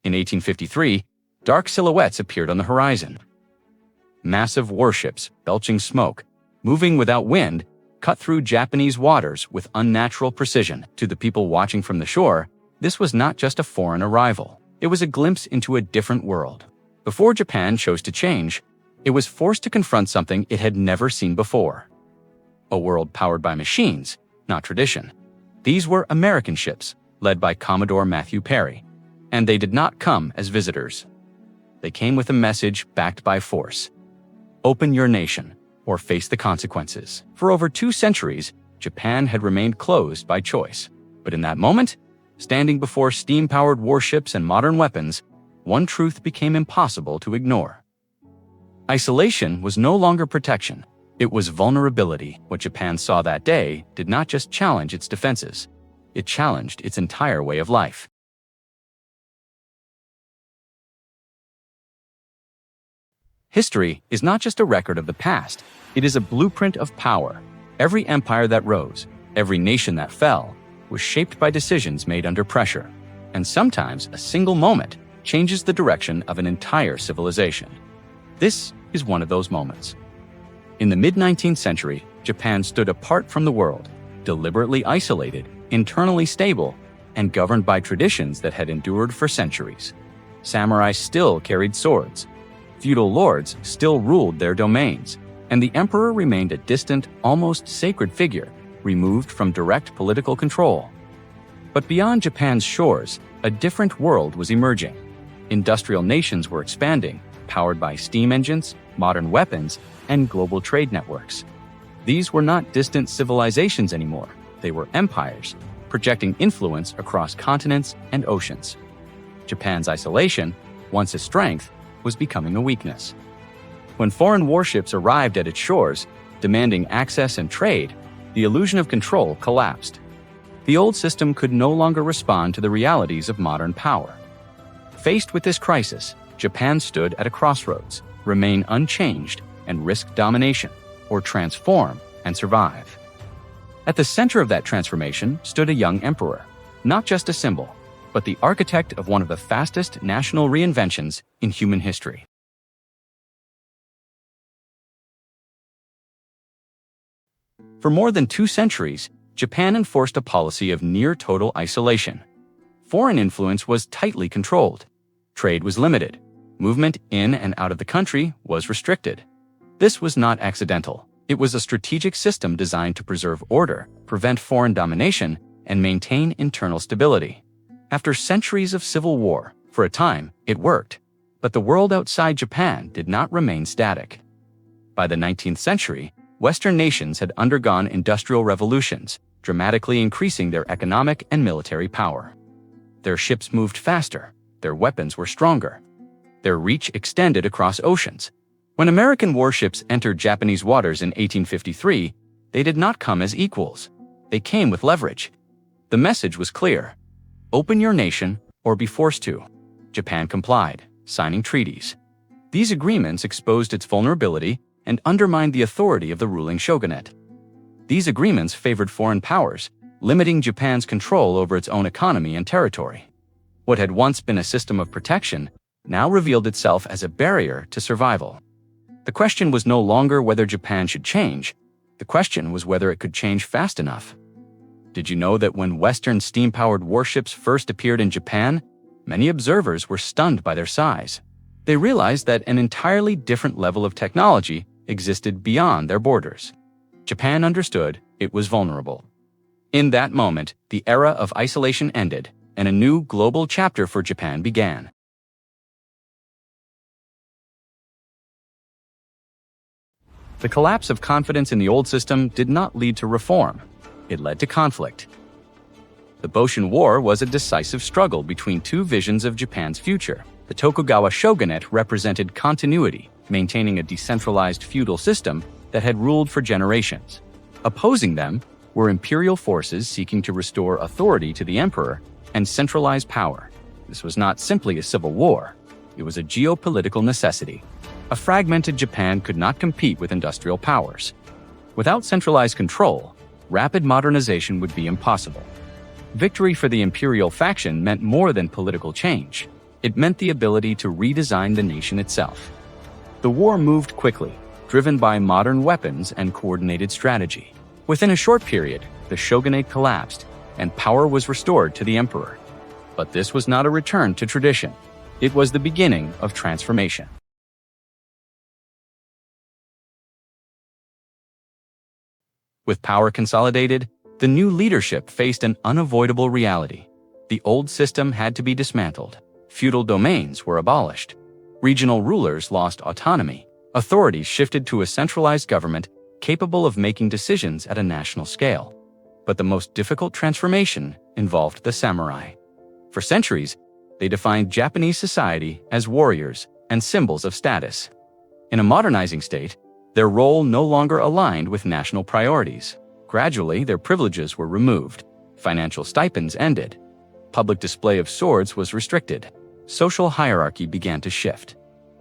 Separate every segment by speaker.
Speaker 1: In 1853, dark silhouettes appeared on the horizon. Massive warships, belching smoke, moving without wind, cut through Japanese waters with unnatural precision. To the people watching from the shore, this was not just a foreign arrival. It was a glimpse into a different world. Before Japan chose to change, it was forced to confront something it had never seen before. A world powered by machines, not tradition. These were American ships, led by Commodore Matthew Perry. And they did not come as visitors. They came with a message backed by force. Open your nation, or face the consequences. For over 2 centuries, Japan had remained closed by choice. But in that moment, standing before steam-powered warships and modern weapons, one truth became impossible to ignore. Isolation was no longer protection. It was vulnerability. What Japan saw that day did not just challenge its defenses. It challenged its entire way of life. History is not just a record of the past, it is a blueprint of power. Every empire that rose, every nation that fell, was shaped by decisions made under pressure. And sometimes a single moment changes the direction of an entire civilization. This is one of those moments. In the mid-19th century, Japan stood apart from the world, deliberately isolated, internally stable, and governed by traditions that had endured for centuries. Samurai still carried swords. Feudal lords still ruled their domains, and the emperor remained a distant, almost sacred figure, removed from direct political control. But beyond Japan's shores, a different world was emerging. Industrial nations were expanding, powered by steam engines, modern weapons, and global trade networks. These were not distant civilizations anymore. They were empires, projecting influence across continents and oceans. Japan's isolation, once a strength, was becoming a weakness. When foreign warships arrived at its shores, demanding access and trade, the illusion of control collapsed. The old system could no longer respond to the realities of modern power. Faced with this crisis, Japan stood at a crossroads: remain unchanged and risk domination, or transform and survive. At the center of that transformation stood a young emperor, not just a symbol, but the architect of one of the fastest national reinventions in human history. For more than 2 centuries, Japan enforced a policy of near-total isolation. Foreign influence was tightly controlled. Trade was limited. Movement in and out of the country was restricted. This was not accidental. It was a strategic system designed to preserve order, prevent foreign domination, and maintain internal stability. After centuries of civil war, for a time, it worked. But the world outside Japan did not remain static. By the 19th century, Western nations had undergone industrial revolutions, dramatically increasing their economic and military power. Their ships moved faster, their weapons were stronger. Their reach extended across oceans. When American warships entered Japanese waters in 1853, they did not come as equals. They came with leverage. The message was clear: open your nation or be forced to. Japan complied, signing treaties. These agreements exposed its vulnerability and undermined the authority of the ruling shogunate. These agreements favored foreign powers, limiting Japan's control over its own economy and territory. What had once been a system of protection now revealed itself as a barrier to survival. The question was no longer whether Japan should change. The question was whether it could change fast enough. Did you know that when Western steam-powered warships first appeared in Japan, many observers were stunned by their size? They realized that an entirely different level of technology existed beyond their borders. Japan understood it was vulnerable. In that moment, the era of isolation ended, and a new global chapter for Japan began. The collapse of confidence in the old system did not lead to reform. It led to conflict. The Boshin War was a decisive struggle between 2 visions of Japan's future. The Tokugawa shogunate represented continuity, maintaining a decentralized feudal system that had ruled for generations. Opposing them were imperial forces seeking to restore authority to the emperor and centralize power. This was not simply a civil war. It was a geopolitical necessity. A fragmented Japan could not compete with industrial powers. Without centralized control, rapid modernization would be impossible. Victory for the imperial faction meant more than political change. It meant the ability to redesign the nation itself. The war moved quickly, driven by modern weapons and coordinated strategy. Within a short period, the shogunate collapsed, and power was restored to the emperor. But this was not a return to tradition. It was the beginning of transformation. With power consolidated, the new leadership faced an unavoidable reality. The old system had to be dismantled. Feudal domains were abolished. Regional rulers lost autonomy. Authorities shifted to a centralized government capable of making decisions at a national scale. But the most difficult transformation involved the samurai. For centuries, they defined Japanese society as warriors and symbols of status. In a modernizing state, their role no longer aligned with national priorities. Gradually, their privileges were removed. Financial stipends ended. Public display of swords was restricted. Social hierarchy began to shift.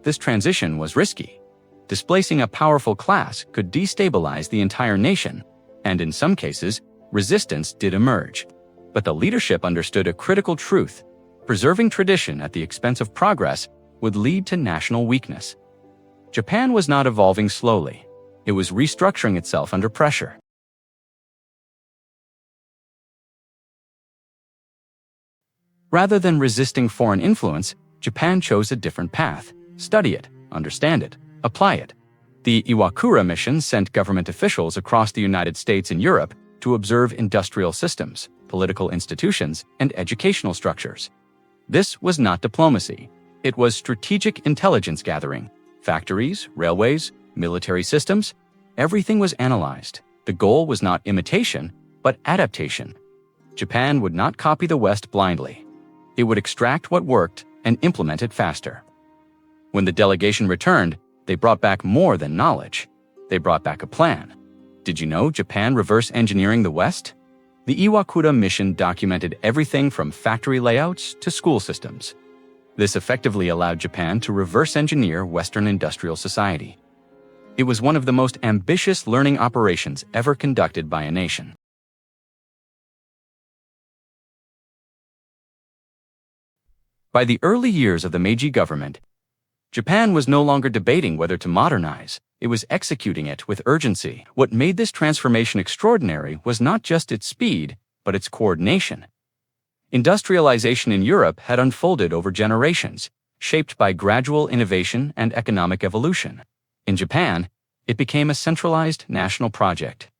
Speaker 1: This transition was risky. Displacing a powerful class could destabilize the entire nation, and in some cases, resistance did emerge. But the leadership understood a critical truth. Preserving tradition at the expense of progress would lead to national weakness. Japan was not evolving slowly. It was restructuring itself under pressure. Rather than resisting foreign influence, Japan chose a different path. Study it, understand it, apply it. The Iwakura mission sent government officials across the United States and Europe to observe industrial systems, political institutions, and educational structures. This was not diplomacy. It was strategic intelligence gathering. Factories, railways, military systems, everything was analyzed. The goal was not imitation, but adaptation. Japan would not copy the West blindly. It would extract what worked and implement it faster. When the delegation returned, they brought back more than knowledge. They brought back a plan. Did you know Japan reverse engineering the West? The Iwakura mission documented everything from factory layouts to school systems. This effectively allowed Japan to reverse engineer Western industrial society. It was one of the most ambitious learning operations ever conducted by a nation. By the early years of the Meiji government, Japan was no longer debating whether to modernize. It was executing it with urgency. What made this transformation extraordinary was not just its speed, but its coordination. Industrialization in Europe had unfolded over generations, shaped by gradual innovation and economic evolution. In Japan, it became a centralized national project.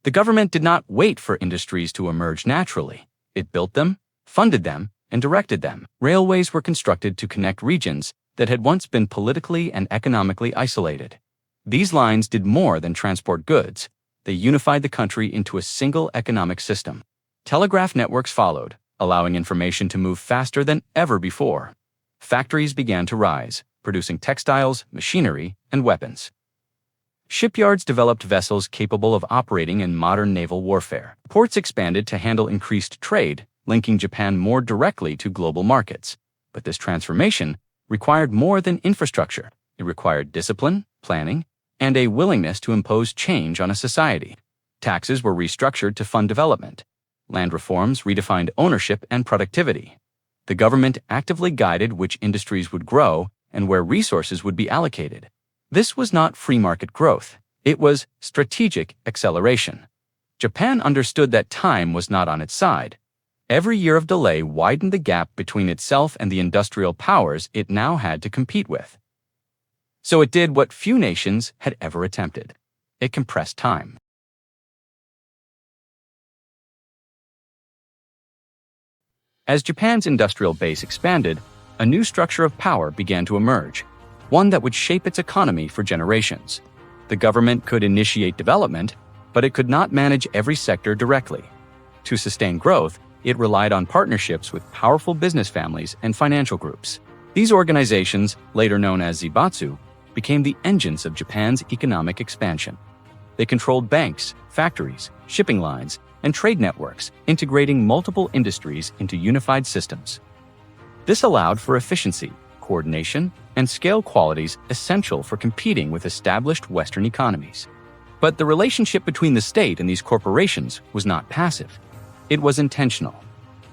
Speaker 1: The government did not wait for industries to emerge naturally. It built them, funded them, and directed them. Railways were constructed to connect regions that had once been politically and economically isolated. These lines did more than transport goods. They unified the country into a single economic system. Telegraph networks followed, allowing information to move faster than ever before. Factories began to rise, producing textiles, machinery, and weapons. Shipyards developed vessels capable of operating in modern naval warfare. Ports expanded to handle increased trade, linking Japan more directly to global markets. But this transformation required more than infrastructure. It required discipline, planning, and a willingness to impose change on a society. Taxes were restructured to fund development. Land reforms redefined ownership and productivity. The government actively guided which industries would grow and where resources would be allocated. This was not free market growth. It was strategic acceleration. Japan understood that time was not on its side. Every year of delay widened the gap between itself and the industrial powers it now had to compete with. So it did what few nations had ever attempted. It compressed time. As Japan's industrial base expanded, a new structure of power began to emerge, one that would shape its economy for generations. The government could initiate development, but it could not manage every sector directly. To sustain growth, it relied on partnerships with powerful business families and financial groups. These organizations, later known as zaibatsu, became the engines of Japan's economic expansion. They controlled banks, factories, shipping lines, and trade networks, integrating multiple industries into unified systems. This allowed for efficiency, coordination, and scale qualities essential for competing with established Western economies. But the relationship between the state and these corporations was not passive. It was intentional.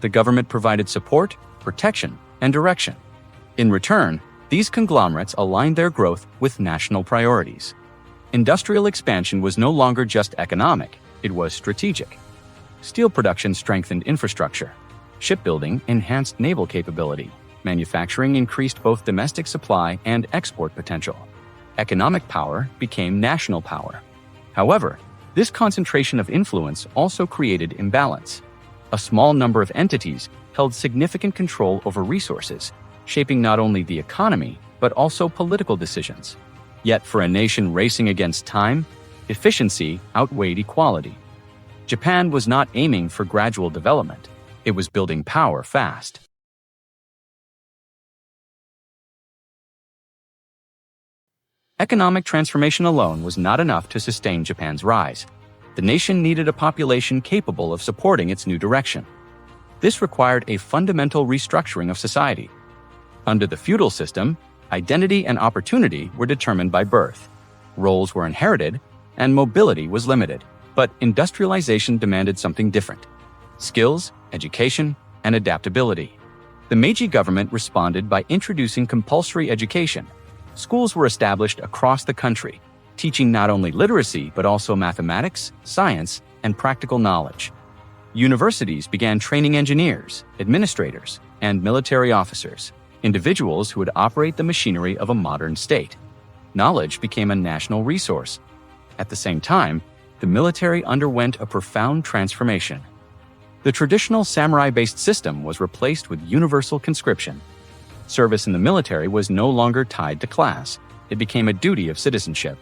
Speaker 1: The government provided support, protection, and direction. In return, these conglomerates aligned their growth with national priorities. Industrial expansion was no longer just economic, it was strategic. Steel production strengthened infrastructure. Shipbuilding enhanced naval capability. Manufacturing increased both domestic supply and export potential. Economic power became national power. However, this concentration of influence also created imbalance. A small number of entities held significant control over resources, shaping not only the economy, but also political decisions. Yet for a nation racing against time, efficiency outweighed equality. Japan was not aiming for gradual development. It was building power fast. Economic transformation alone was not enough to sustain Japan's rise. The nation needed a population capable of supporting its new direction. This required a fundamental restructuring of society. Under the feudal system, identity and opportunity were determined by birth. Roles were inherited, and mobility was limited. But industrialization demanded something different: skills, education, and adaptability. The Meiji government responded by introducing compulsory education. Schools were established across the country, teaching not only literacy but also mathematics, science, and practical knowledge. Universities began training engineers, administrators, and military officers, individuals who would operate the machinery of a modern state. Knowledge became a national resource. At the same time, the military underwent a profound transformation. The traditional samurai-based system was replaced with universal conscription. Service in the military was no longer tied to class. It became a duty of citizenship.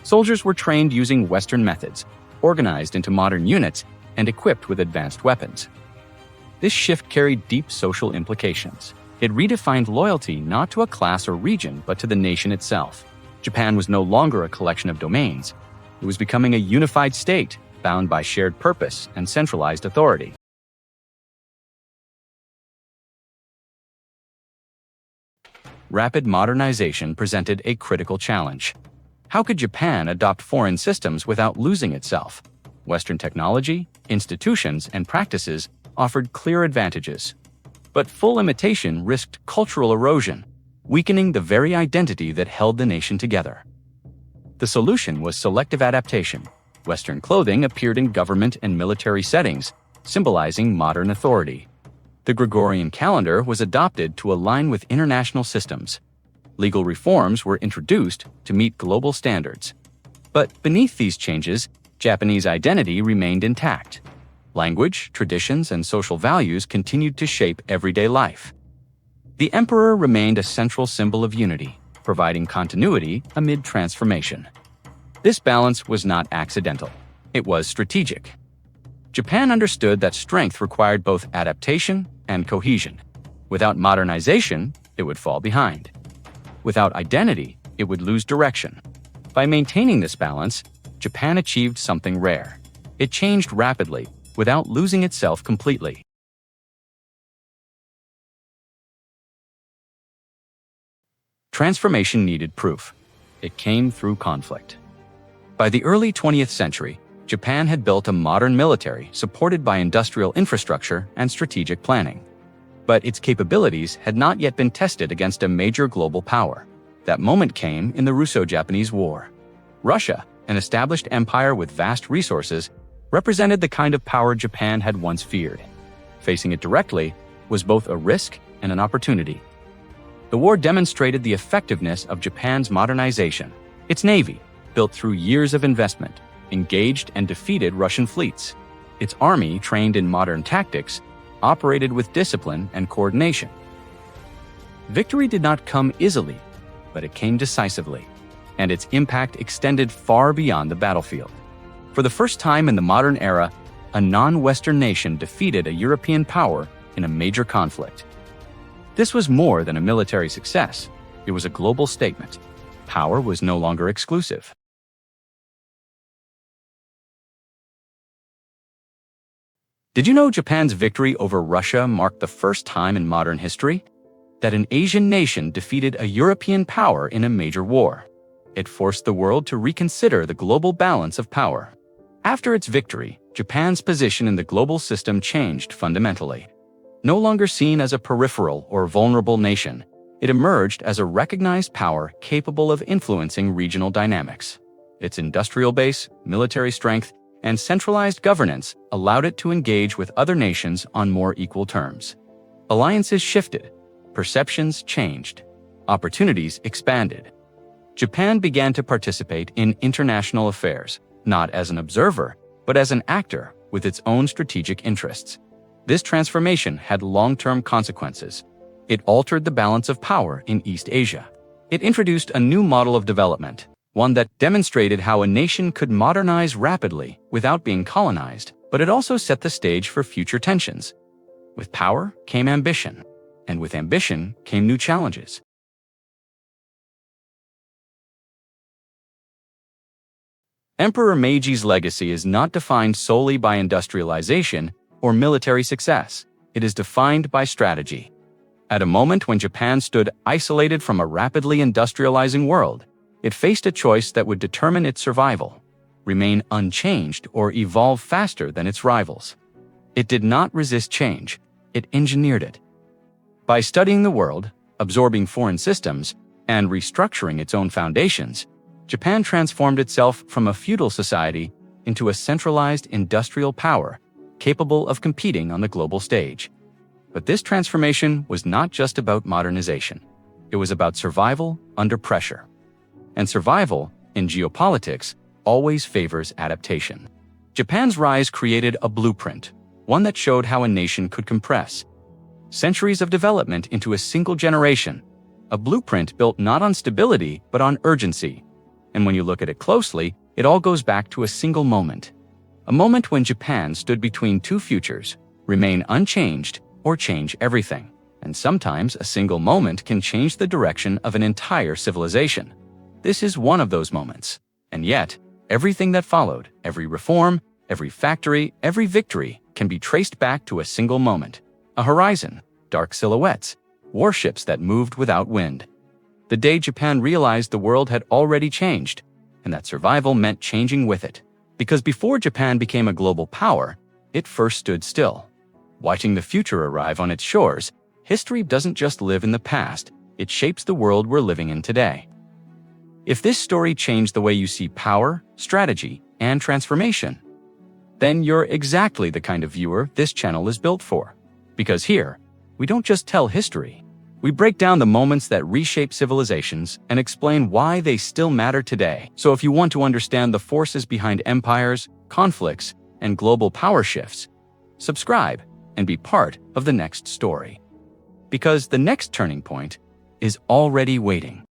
Speaker 1: Soldiers were trained using Western methods, organized into modern units, and equipped with advanced weapons. This shift carried deep social implications. It redefined loyalty not to a class or region, but to the nation itself. Japan was no longer a collection of domains. It was becoming a unified state, bound by shared purpose and centralized authority. Rapid modernization presented a critical challenge. How could Japan adopt foreign systems without losing itself? Western technology, institutions, and practices offered clear advantages. But full imitation risked cultural erosion, weakening the very identity that held the nation together. The solution was selective adaptation. Western clothing appeared in government and military settings, symbolizing modern authority. The Gregorian calendar was adopted to align with international systems. Legal reforms were introduced to meet global standards. But beneath these changes, Japanese identity remained intact. Language, traditions, and social values continued to shape everyday life. The emperor remained a central symbol of unity, providing continuity amid transformation. This balance was not accidental. It was strategic. Japan understood that strength required both adaptation and cohesion. Without modernization, it would fall behind. Without identity, it would lose direction. By maintaining this balance, Japan achieved something rare. It changed rapidly, without losing itself completely. Transformation needed proof. It came through conflict. By the early 20th century, Japan had built a modern military supported by industrial infrastructure and strategic planning. But its capabilities had not yet been tested against a major global power. That moment came in the Russo-Japanese War. Russia, an established empire with vast resources, represented the kind of power Japan had once feared. Facing it directly was both a risk and an opportunity. The war demonstrated the effectiveness of Japan's modernization. Its navy, built through years of investment, engaged and defeated Russian fleets. Its army, trained in modern tactics, operated with discipline and coordination. Victory did not come easily, but it came decisively, and its impact extended far beyond the battlefield. For the first time in the modern era, a non-Western nation defeated a European power in a major conflict. This was more than a military success. It was a global statement. Power was no longer exclusive. Did you know Japan's victory over Russia marked the first time in modern history that an Asian nation defeated a European power in a major war? It forced the world to reconsider the global balance of power. After its victory, Japan's position in the global system changed fundamentally. No longer seen as a peripheral or vulnerable nation, it emerged as a recognized power capable of influencing regional dynamics. Its industrial base, military strength, and centralized governance allowed it to engage with other nations on more equal terms. Alliances shifted, perceptions changed, opportunities expanded. Japan began to participate in international affairs, not as an observer, but as an actor with its own strategic interests. This transformation had long-term consequences. It altered the balance of power in East Asia. It introduced a new model of development, one that demonstrated how a nation could modernize rapidly without being colonized, but it also set the stage for future tensions. With power came ambition, and with ambition came new challenges. Emperor Meiji's legacy is not defined solely by industrialization or military success. It is defined by strategy. At a moment when Japan stood isolated from a rapidly industrializing world, it faced a choice that would determine its survival: remain unchanged or evolve faster than its rivals. It did not resist change, it engineered it. By studying the world, absorbing foreign systems, and restructuring its own foundations, Japan transformed itself from a feudal society into a centralized industrial power capable of competing on the global stage. But this transformation was not just about modernization. It was about survival under pressure. And survival, in geopolitics, always favors adaptation. Japan's rise created a blueprint, one that showed how a nation could compress centuries of development into a single generation, a blueprint built not on stability but on urgency. And when you look at it closely, it all goes back to a single moment. A moment when Japan stood between two futures: remain unchanged or change everything. And sometimes a single moment can change the direction of an entire civilization. This is one of those moments. And yet, everything that followed, every reform, every factory, every victory, can be traced back to a single moment. A horizon, dark silhouettes, warships that moved without wind. The day Japan realized the world had already changed, and that survival meant changing with it. Because before Japan became a global power, it first stood still. Watching the future arrive on its shores, history doesn't just live in the past, it shapes the world we're living in today. If this story changed the way you see power, strategy, and transformation, then you're exactly the kind of viewer this channel is built for. Because here, we don't just tell history. We break down the moments that reshape civilizations and explain why they still matter today. So if you want to understand the forces behind empires, conflicts, and global power shifts, subscribe and be part of the next story. Because the next turning point is already waiting.